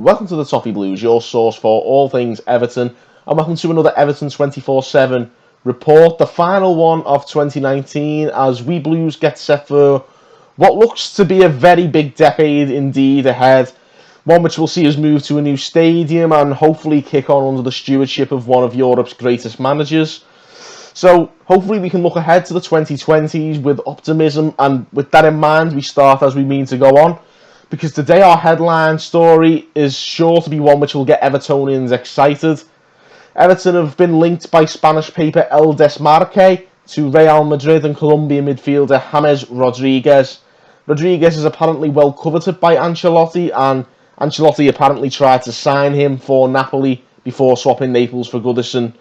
welcome to the Toffee Blues, your source for all things Everton, and welcome to another Everton 24/7 report, the final one of 2019, as we Blues get set for what looks to be a very big decade indeed ahead, one which will see us move to a new stadium and hopefully kick on under the stewardship of one of Europe's greatest managers. So hopefully we can look ahead to the 2020s with optimism, and with that in mind we start as we mean to go on, because today our headline story is sure to be one which will get Evertonians excited. Everton have been linked by Spanish paper El Desmarque to Real Madrid and Colombian midfielder James Rodriguez. Rodriguez is apparently well coveted by Ancelotti, and Ancelotti apparently tried to sign him for Napoli before swapping Naples for Goodison.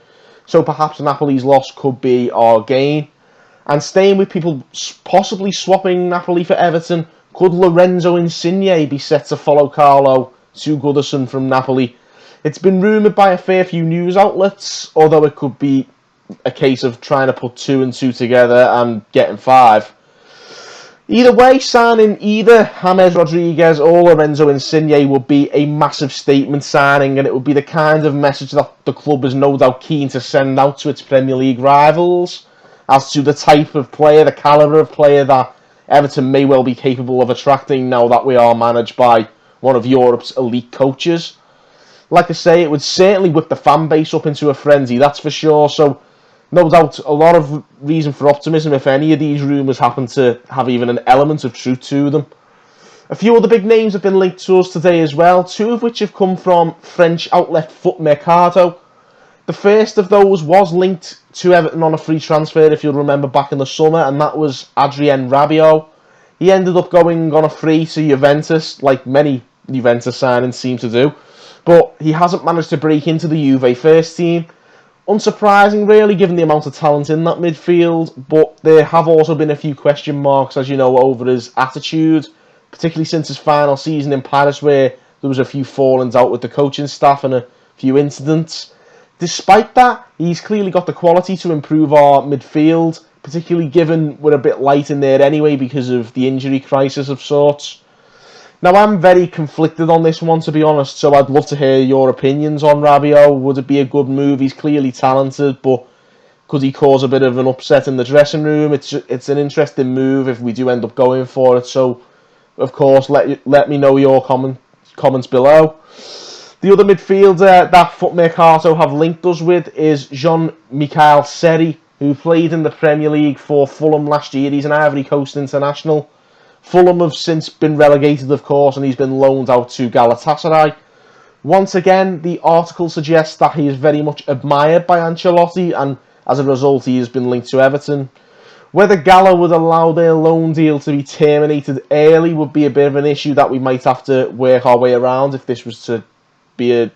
So perhaps Napoli's loss could be our gain. And staying with people possibly swapping Napoli for Everton, could Lorenzo Insigne be set to follow Carlo to Goodison from Napoli? It's been rumoured by a fair few news outlets, although it could be a case of trying to put 2 and 2 together and getting 5. Either way, signing either James Rodriguez or Lorenzo Insigne would be a massive statement signing, and it would be the kind of message that the club is no doubt keen to send out to its Premier League rivals as to the type of player, the calibre of player that Everton may well be capable of attracting now that we are managed by one of Europe's elite coaches. Like I say, it would certainly whip the fan base up into a frenzy, that's for sure, so no doubt a lot of reason for optimism if any of these rumours happen to have even an element of truth to them. A few other big names have been linked to us today as well, 2 of which have come from French outlet Foot Mercato. The first of those was linked to Everton on a free transfer, if you'll remember, back in the summer, and that was Adrien Rabiot. He ended up going on a free to Juventus, like many Juventus signings seem to do, but he hasn't managed to break into the Juve first team. Unsurprising, really, given the amount of talent in that midfield, but there have also been a few question marks, as you know, over his attitude, particularly since his final season in Paris, where there was a few fallings out with the coaching staff and a few incidents. Despite that, he's clearly got the quality to improve our midfield, particularly given we're a bit light in there anyway because of the injury crisis of sorts. Now, I'm very conflicted on this one, to be honest, so I'd love to hear your opinions on Rabiot. Would it be a good move? He's clearly talented, but could he cause a bit of an upset in the dressing room? It's an interesting move if we do end up going for it, so of course let me know your comments below. The other midfielder that Foot Mercato have linked us with is Jean-Michel Seri, who played in the Premier League for Fulham last year. He's an Ivory Coast international. Fulham have since been relegated, of course, and he's been loaned out to Galatasaray. Once again, the article suggests that he is very much admired by Ancelotti, and as a result, he has been linked to Everton. Whether Gala would allow their loan deal to be terminated early would be a bit of an issue that we might have to work our way around if this was to be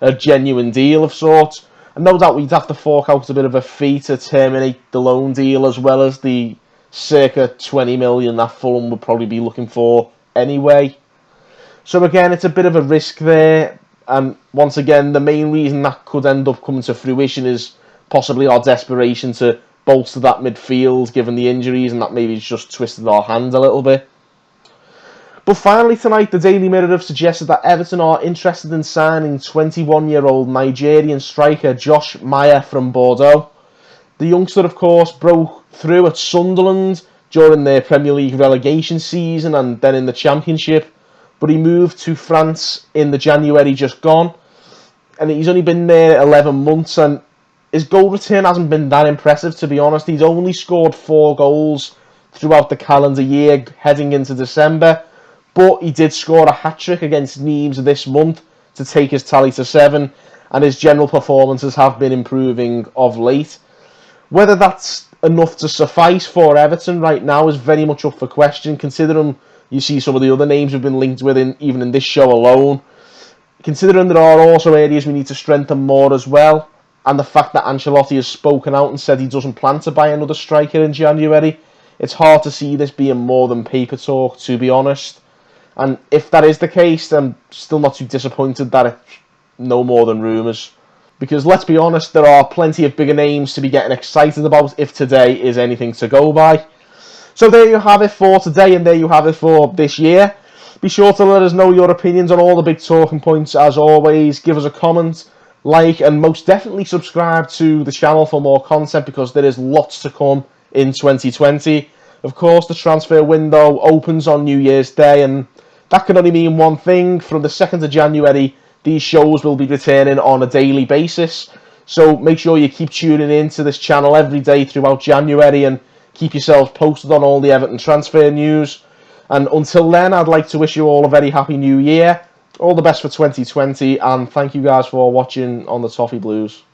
a genuine deal of sorts. And no doubt we'd have to fork out a bit of a fee to terminate the loan deal, as well as the circa 20 million that Fulham would probably be looking for anyway. So again, it's a bit of a risk there, and once again, the main reason that could end up coming to fruition is possibly our desperation to bolster that midfield given the injuries, and that maybe it's just twisted our hand a little bit. But finally tonight, the Daily Mirror have suggested that Everton are interested in signing 21-year-old Nigerian striker Josh Meyer from Bordeaux. The youngster, of course, broke through at Sunderland during their Premier League relegation season and then in the Championship, but he moved to France in the January just gone, and he's only been there 11 months, and his goal return hasn't been that impressive, to be honest. He's only scored 4 goals throughout the calendar year heading into December, but he did score a hat-trick against Nimes this month to take his tally to 7, and his general performances have been improving of late. Whether that's enough to suffice for Everton right now is very much up for question, considering you see some of the other names we've been linked with even in this show alone. Considering there are also areas we need to strengthen more as well, and the fact that Ancelotti has spoken out and said he doesn't plan to buy another striker in January, it's hard to see this being more than paper talk, to be honest. And if that is the case, I'm still not too disappointed that it's no more than rumours. Because let's be honest, there are plenty of bigger names to be getting excited about if today is anything to go by. So there you have it for today, and there you have it for this year. Be sure to let us know your opinions on all the big talking points. As always, give us a comment, like, and most definitely subscribe to the channel for more content, because there is lots to come in 2020. Of course, the transfer window opens on New Year's Day, and that can only mean one thing. From the 2nd of January, these shows will be returning on a daily basis. So make sure you keep tuning in to this channel every day throughout January, and keep yourselves posted on all the Everton transfer news. And until then, I'd like to wish you all a very happy new year. All the best for 2020, and thank you guys for watching on the Toffee Blues.